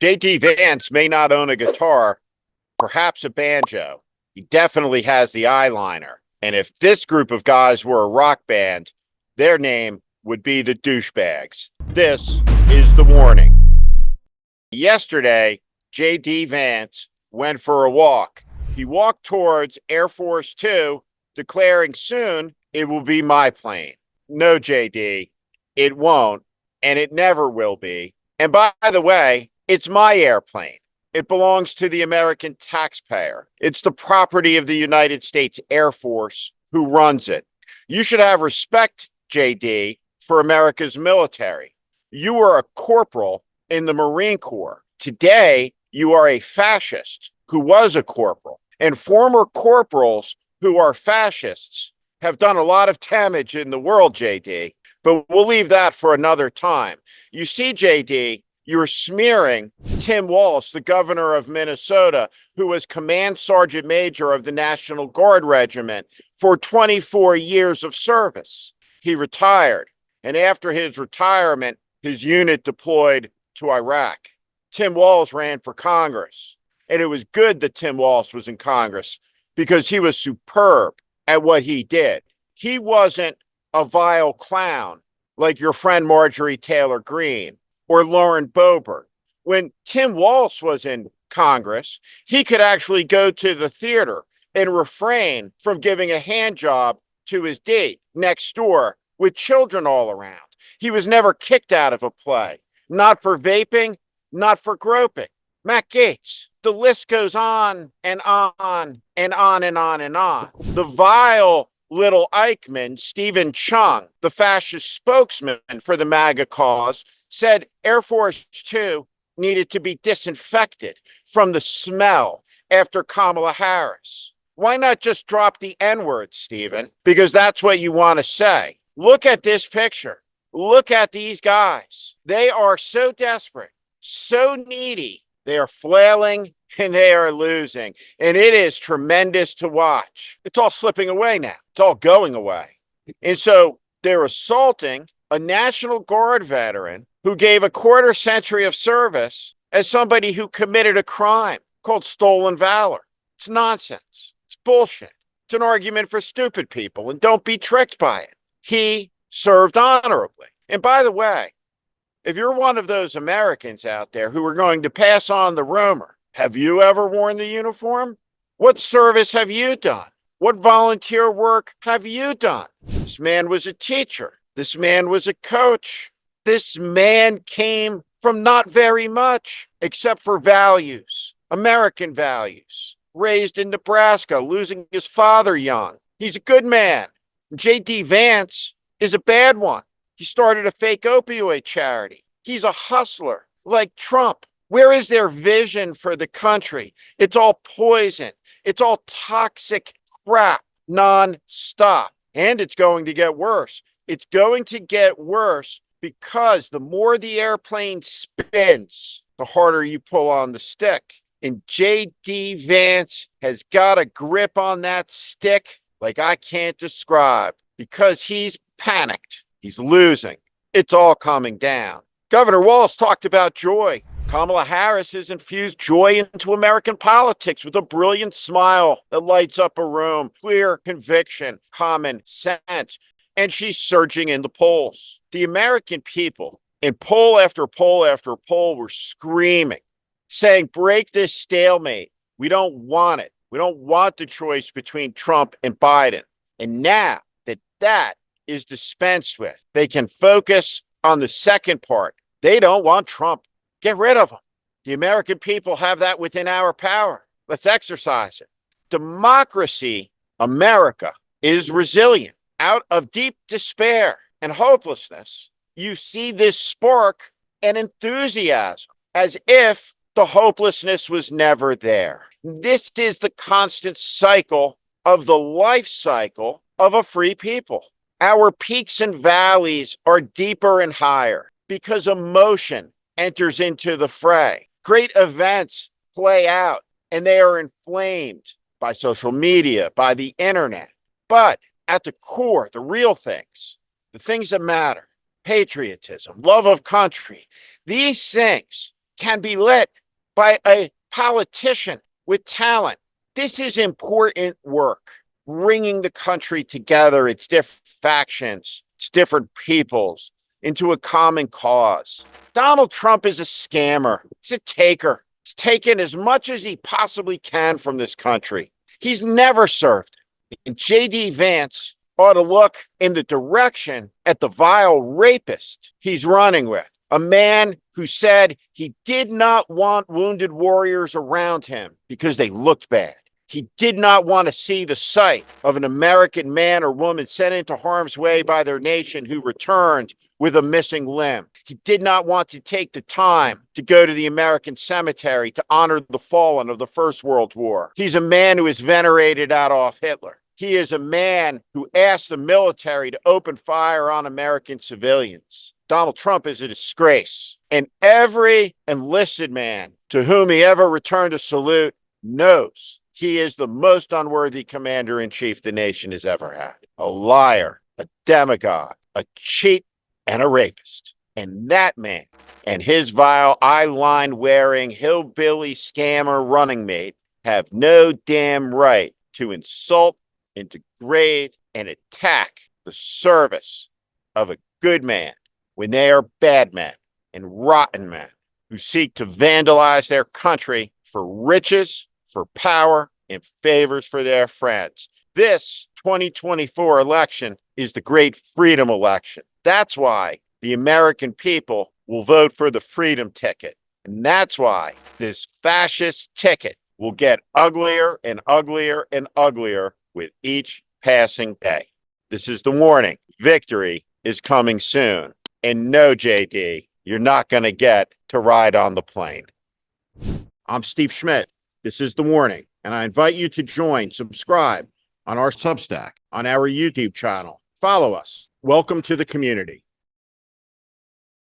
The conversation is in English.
JD Vance may not own a guitar, perhaps a banjo. He definitely has the eyeliner. And if this group of guys were a rock band, their name would be the Douchebags. This is the warning. Yesterday, JD Vance went for a walk. He walked towards Air Force Two, declaring soon it will be my plane. No, JD, it won't, and it never will be. And by the way, it's my airplane. It belongs to the American taxpayer. It's the property of the United States Air Force who runs it. You should have respect, JD, for America's military. You were a corporal in the Marine Corps. Today, you are a fascist who was a corporal. And former corporals who are fascists have done a lot of damage in the world, JD. But we'll leave that for another time. You see, JD, you're smearing Tim Walz, the governor of Minnesota, who was command sergeant major of the National Guard Regiment for 24 years of service. He retired, and after his retirement, his unit deployed to Iraq. Tim Walz ran for Congress, and it was good that Tim Walz was in Congress because he was superb at what he did. He wasn't a vile clown like your friend Marjorie Taylor Greene or Lauren Boebert. When Tim Walz was in Congress, he could actually go to the theater and refrain from giving a hand job to his date next door with children all around. He was never kicked out of a play, not for vaping, not for groping. Matt Gaetz, the list goes on and on and on and on and on. The vile little Eichmann, Stephen Chung, the fascist spokesman for the MAGA cause, said Air Force Two needed to be disinfected from the smell after Kamala Harris. Why not just drop the N-word, Stephen? Because that's what you want to say. Look at this picture. Look at these guys. They are so desperate, so needy. They are flailing and they are losing. And it is tremendous to watch. It's all slipping away now. It's all going away. And so they're assaulting a National Guard veteran who gave a quarter century of service as somebody who committed a crime called stolen valor. It's nonsense. It's bullshit. It's an argument for stupid people, and don't be tricked by it. He served honorably. And by the way, if you're one of those Americans out there who are going to pass on the rumor, have you ever worn the uniform? What service have you done? What volunteer work have you done? This man was a teacher. This man was a coach. This man came from not very much except for values, American values. Raised in Nebraska, losing his father young. He's a good man. J.D. Vance is a bad one. He started a fake opioid charity. He's a hustler like Trump. Where is their vision for the country? It's all poison. It's all toxic crap nonstop. And it's going to get worse. It's going to get worse because the more the airplane spins, the harder you pull on the stick. And J.D. Vance has got a grip on that stick like I can't describe because he's panicked. He's losing. It's all coming down. Governor Walz talked about joy. Kamala Harris has infused joy into American politics with a brilliant smile that lights up a room, clear conviction, common sense, and she's surging in the polls. The American people, in poll after poll after poll, were screaming, saying, break this stalemate. We don't want it. We don't want the choice between Trump and Biden. And now that is dispensed with, they can focus on the second part. They don't want Trump. Get rid of him. The American people have that within our power. Let's exercise it. Democracy, America, is resilient. Out of deep despair and hopelessness, you see this spark and enthusiasm as if the hopelessness was never there. This is the constant cycle of the life cycle of a free people. Our peaks and valleys are deeper and higher because emotion enters into the fray. Great events play out and they are inflamed by social media, by the internet. But at the core, the real things, the things that matter, patriotism, love of country, these things can be lit by a politician with talent. This is important work, bringing the country together, its different factions, its different peoples, into a common cause. Donald Trump is a scammer. He's a taker. He's taken as much as he possibly can from this country. He's never served it. And J.D. Vance ought to look in the direction at the vile rapist he's running with. A man who said he did not want wounded warriors around him because they looked bad. He did not want to see the sight of an American man or woman sent into harm's way by their nation who returned with a missing limb. He did not want to take the time to go to the American cemetery to honor the fallen of the First World War. He's a man who has venerated Adolf Hitler. He is a man who asked the military to open fire on American civilians. Donald Trump is a disgrace. And every enlisted man to whom he ever returned a salute knows he is the most unworthy commander-in-chief the nation has ever had. A liar, a demagogue, a cheat, and a rapist. And that man and his vile eye-line-wearing hillbilly scammer running mate have no damn right to insult and degrade and attack the service of a good man when they are bad men and rotten men who seek to vandalize their country for riches, for power, and favors for their friends. This 2024 election is the great freedom election. That's why the American people will vote for the freedom ticket. And that's why this fascist ticket will get uglier and uglier and uglier with each passing day. This is the warning. Victory is coming soon. And no, JD, you're not going to get to ride on the plane. I'm Steve Schmidt. This is the warning. And I invite you to subscribe on our Substack, on our YouTube channel. Follow us. Welcome to the community.